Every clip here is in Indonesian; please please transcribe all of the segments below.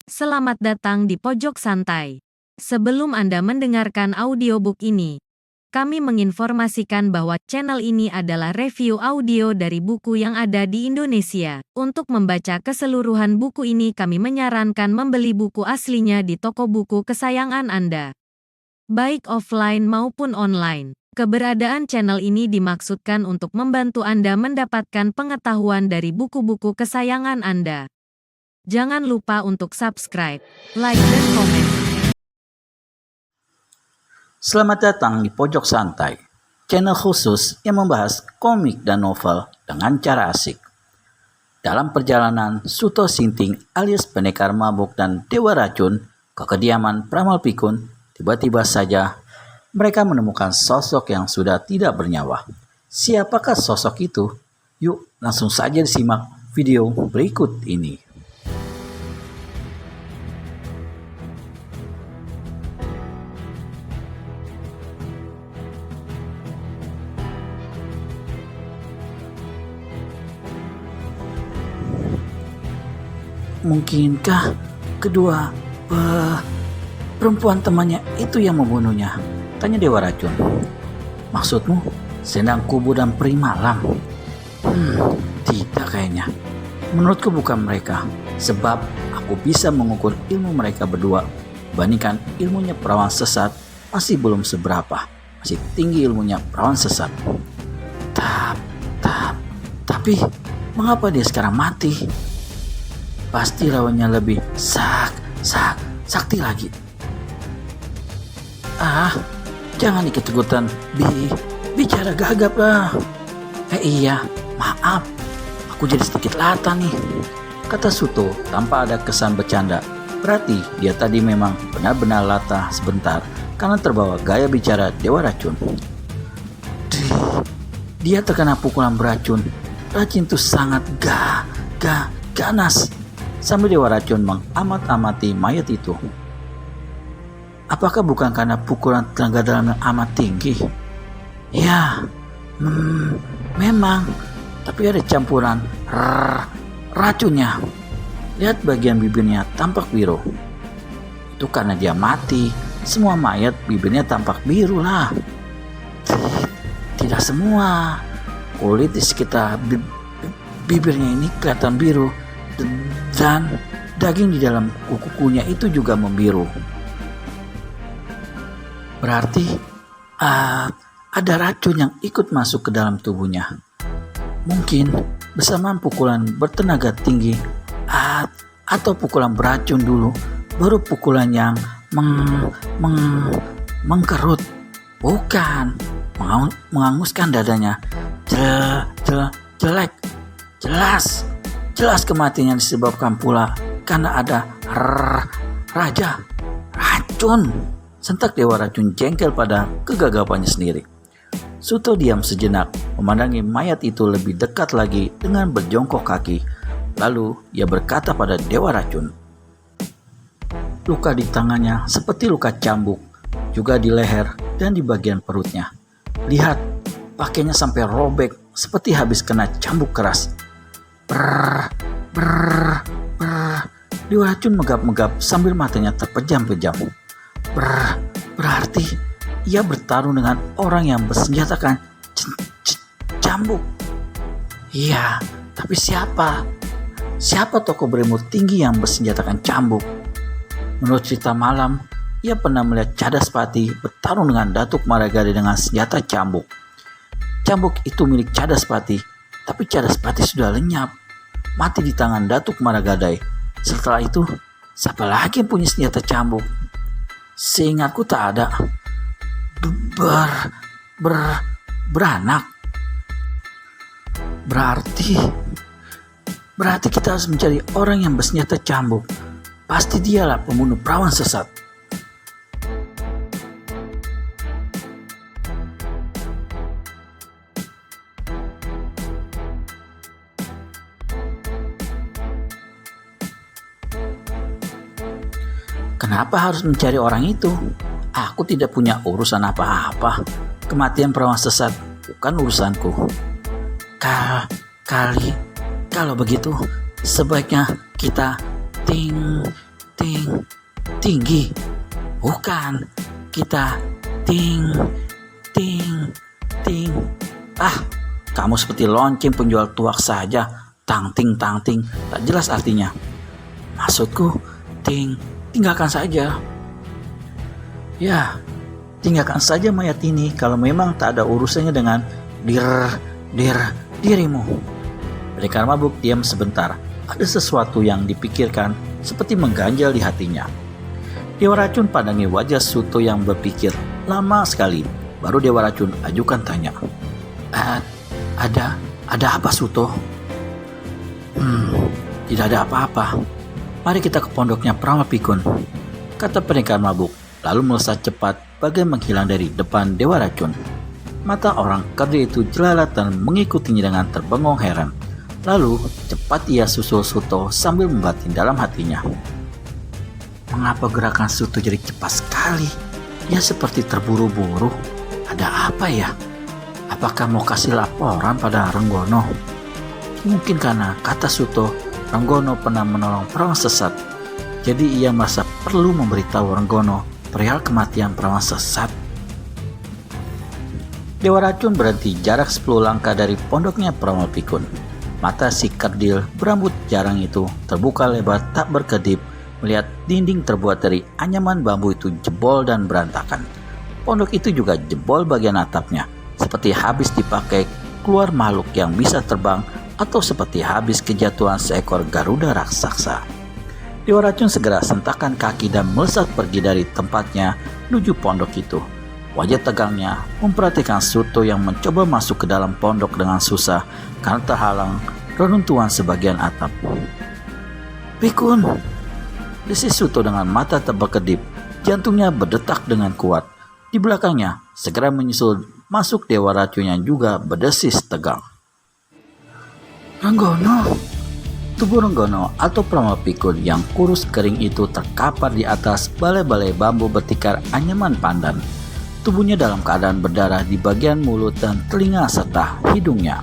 Selamat datang di Pojok Santai. Sebelum Anda mendengarkan audiobook ini, kami menginformasikan bahwa channel ini adalah review audio dari buku yang ada di Indonesia. Untuk membaca keseluruhan buku ini, kami menyarankan membeli buku aslinya di toko buku kesayangan Anda, baik offline maupun online. Keberadaan channel ini dimaksudkan untuk membantu Anda mendapatkan pengetahuan dari buku-buku kesayangan Anda. Jangan lupa untuk subscribe, like, dan komen. Selamat datang di Pojok Santai, channel khusus yang membahas komik dan novel dengan cara asik. Dalam perjalanan Suto Sinting alias pendekar mabuk dan Dewa Racun ke kediaman Pramal Pikun, tiba-tiba saja mereka menemukan sosok yang sudah tidak bernyawa. Siapakah sosok itu? Yuk langsung saja disimak video berikut ini. Mungkinkah kedua perempuan temannya itu yang membunuhnya? Tanya Dewa Racun. Maksudmu Sendang Kubu dan Peri Malam? Tidak kayaknya. Menurutku bukan mereka. Sebab aku bisa mengukur ilmu mereka berdua. Bandingkan ilmunya perawan sesat, masih belum seberapa. Masih tinggi ilmunya perawan sesat. Tapi mengapa dia sekarang mati? Pasti lawannya lebih sakti lagi. Jangan ikut-ikutan bicara gagap lah. Iya, maaf, aku jadi sedikit lata nih, kata Suto tanpa ada kesan bercanda. Berarti dia tadi memang benar-benar lata sebentar karena terbawa gaya bicara Dewa Racun. Dia terkena pukulan beracun. Racun itu sangat ganas. Sambil Dewa Racun mengamat-amati mayat itu. Apakah bukan karena pukulan tenaga dalam yang amat tinggi? Ya, memang. Tapi ada campuran racunnya. Lihat bagian bibirnya tampak biru. Itu karena dia mati. Semua mayat bibirnya tampak biru lah. Tidak semua. Kulit di sekitar bibirnya ini kelihatan biru. Dan daging di dalam kukunya itu juga membiru. Berarti ada racun yang ikut masuk ke dalam tubuhnya. Mungkin bersamaan pukulan bertenaga tinggi atau pukulan beracun dulu, baru pukulan yang mengkerut. Bukan, menghanguskan dadanya. Jelek. Jelas kematian disebabkan pula karena ada racun. Sentak Dewa Racun jengkel pada kegagapannya sendiri. Suto diam sejenak, memandangi mayat itu lebih dekat lagi dengan berjongkok kaki. Lalu ia berkata pada Dewa Racun. Luka di tangannya seperti luka cambuk, juga di leher dan di bagian perutnya. Lihat, pakainya sampai robek seperti habis kena cambuk keras. Dewa Racun megap-megap sambil matanya terpejam-pejam. Berarti ia bertarung dengan orang yang bersenjatakan cambuk. Iya, tapi siapa? Siapa tokoh berilmu tinggi yang bersenjatakan cambuk? Menurut cerita malam, ia pernah melihat Cadaspati bertarung dengan Datuk Maragade dengan senjata cambuk. Cambuk itu milik Cadaspati, tapi Cadaspati sudah lenyap, mati di tangan Datuk Maragade. Setelah itu, siapa lagi yang punya senjata cambuk? Seingatku tak ada. Beranak. Berarti kita harus mencari orang yang bersenjata cambuk. Pasti dialah pembunuh perawan sesat. Kenapa harus mencari orang itu? Aku tidak punya urusan apa-apa. Kematian perawan sesat bukan urusanku. Kalau begitu, sebaiknya kita tinggi. Bukan, kita ting. Ah, kamu seperti lonceng penjual tuak saja. Tang ting, tak jelas artinya. Maksudku, tinggalkan saja. Ya, tinggalkan saja mayat ini kalau memang tak ada urusannya dengan dirimu. Pendekar mabuk diam sebentar. Ada sesuatu yang dipikirkan seperti mengganjal di hatinya. Dewa Racun pandangi wajah Suto yang berpikir lama sekali. Baru Dewa Racun ajukan tanya. Ada apa Suto? Tidak ada apa-apa. Mari kita ke pondoknya Peramal Pikun, kata pendekar mabuk, lalu melesat cepat bagai menghilang dari depan Dewa Racun. Mata orang kerdil itu jelalat dan mengikutinya dengan terbengong heran. Lalu cepat ia susul Suto sambil membatin dalam hatinya. Mengapa gerakan Suto jadi cepat sekali? Ia seperti terburu-buru. Ada apa ya? Apakah mau kasih laporan pada Renggono? Mungkin karena kata Suto, Renggono pernah menolong perawan sesat. Jadi ia merasa perlu memberitahu Renggono perihal kematian perawan sesat. Dewa Racun berhenti jarak 10 langkah dari pondoknya Peramal Pikun. Mata si kerdil berambut jarang itu terbuka lebar tak berkedip melihat dinding terbuat dari anyaman bambu itu jebol dan berantakan. Pondok itu juga jebol bagian atapnya, seperti habis dipakai keluar makhluk yang bisa terbang atau seperti habis kejatuhan seekor garuda raksasa. Dewa Racun segera sentakkan kaki dan melesat pergi dari tempatnya menuju pondok itu. Wajah tegangnya memperhatikan Suto yang mencoba masuk ke dalam pondok dengan susah karena terhalang reruntuhan sebagian atap. Pikun, desis Suto dengan mata tak berkedip, jantungnya berdetak dengan kuat. Di belakangnya segera menyusul masuk Dewa Racun yang juga berdesis tegang. Renggono. Tubuh Renggono atau Peramal Pikun yang kurus kering itu terkapar di atas balai-balai bambu bertikar anyaman pandan. Tubuhnya dalam keadaan berdarah di bagian mulut dan telinga serta hidungnya.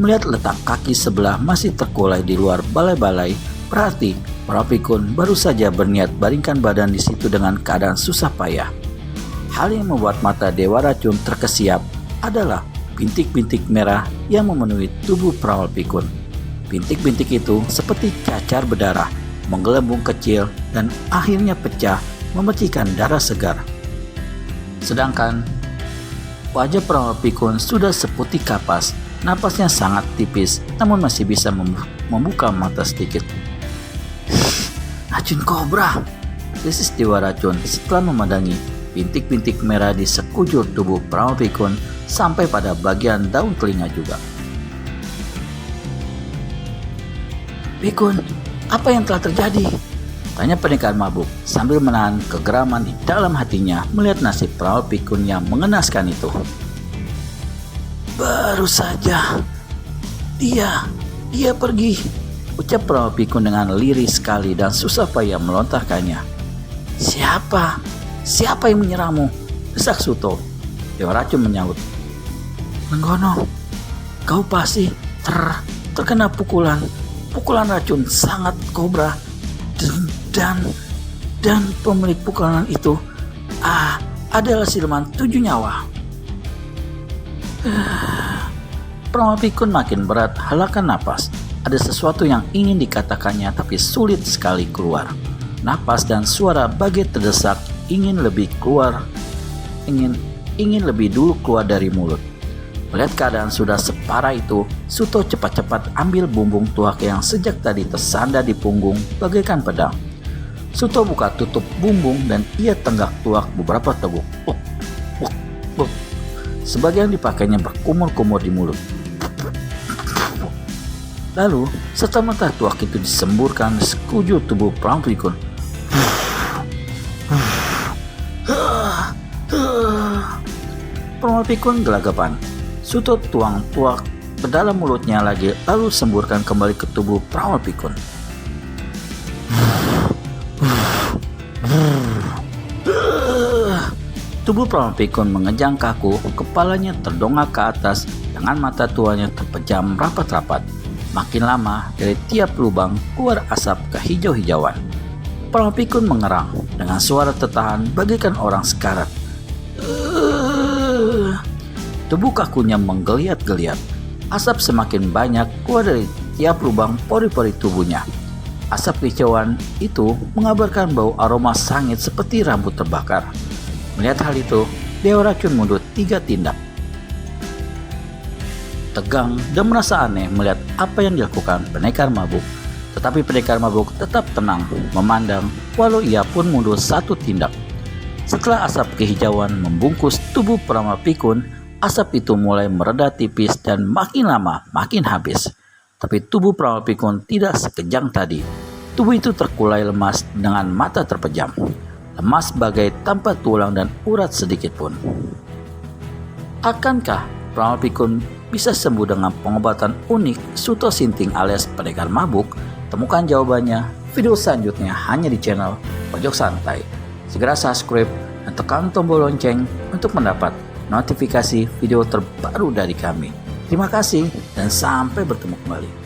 Melihat letak kaki sebelah masih terkulai di luar balai-balai, berarti Peramal Pikun baru saja berniat baringkan badan di situ dengan keadaan susah payah. Hal yang membuat mata Dewa Racun terkesiap adalah bintik-bintik merah yang memenuhi tubuh Peramal Pikun. Bintik-bintik itu seperti cacar berdarah, menggelembung kecil dan akhirnya pecah memercikan darah segar. Sedangkan wajah Peramal Pikun sudah seputih kapas, napasnya sangat tipis namun masih bisa membuka mata sedikit. Racun kobra, desis Dewa Racun setelah memandangi bintik-bintik merah di sekujur tubuh Peramal Pikun sampai pada bagian daun telinga juga. Pikun, apa yang telah terjadi? Tanya pendekar mabuk sambil menahan kegeraman di dalam hatinya melihat nasib Peramal Pikun yang mengenaskan itu. Baru saja dia pergi, ucap Peramal Pikun dengan lirih sekali dan susah payah melontarkannya. Siapa yang menyerangmu? Desak Suto. Dewa Racun menyahut. Renggono, kau pasti terkena pukulan racun sangat kobra dan pemilik pukulan itu adalah siluman 7 nyawa. Peramal Pikun makin berat halakan napas. Ada sesuatu yang ingin dikatakannya tapi sulit sekali keluar. Napas dan suara bagai terdesak ingin lebih dulu keluar dari mulut. Melihat keadaan sudah separah itu, Suto cepat-cepat ambil bumbung tuak yang sejak tadi tersandar di punggung bagaikan pedang. Suto buka tutup bumbung dan ia tenggak tuak beberapa teguk. Sebagian dipakainya berkumur-kumur di mulut. Lalu, serta-merta tuak itu disemburkan di sekujur tubuh Peramal Pikun. Peramal Pikun gelagapan. Suto tuang tuak ke dalam mulutnya lagi lalu semburkan kembali ke tubuh Peramal Pikun. Tubuh Peramal Pikun mengejang kaku, kepalanya terdongak ke atas dengan mata tuanya terpejam rapat-rapat. Makin lama dari tiap lubang keluar asap kehijau-hijauan. Pramama Pikun mengerang dengan suara tertahan bagaikan orang sekarat. Tubuh kakunya menggeliat-geliat. Asap semakin banyak keluar dari tiap lubang pori-pori tubuhnya. Asap kicauan itu mengabarkan bau aroma sangit seperti rambut terbakar. Melihat hal itu, Dewa Racun mundur 3 tindak. Tegang dan merasa aneh melihat apa yang dilakukan pendekar mabuk. Tetapi pendekar mabuk tetap tenang, memandang walau ia pun mundur 1 tindak. Setelah asap kehijauan membungkus tubuh Pramama Pikun, asap itu mulai mereda tipis dan makin lama makin habis. Tapi tubuh Pramama Pikun tidak sekejang tadi. Tubuh itu terkulai lemas dengan mata terpejam. Lemas bagai tanpa tulang dan urat sedikit pun. Akankah Pramama Pikun bisa sembuh dengan pengobatan unik Suto Sinting alias pendekar mabuk? Temukan jawabannya video selanjutnya hanya di channel Pojok Santai. Segera subscribe dan tekan tombol lonceng untuk mendapat notifikasi video terbaru dari kami. Terima kasih dan sampai bertemu kembali.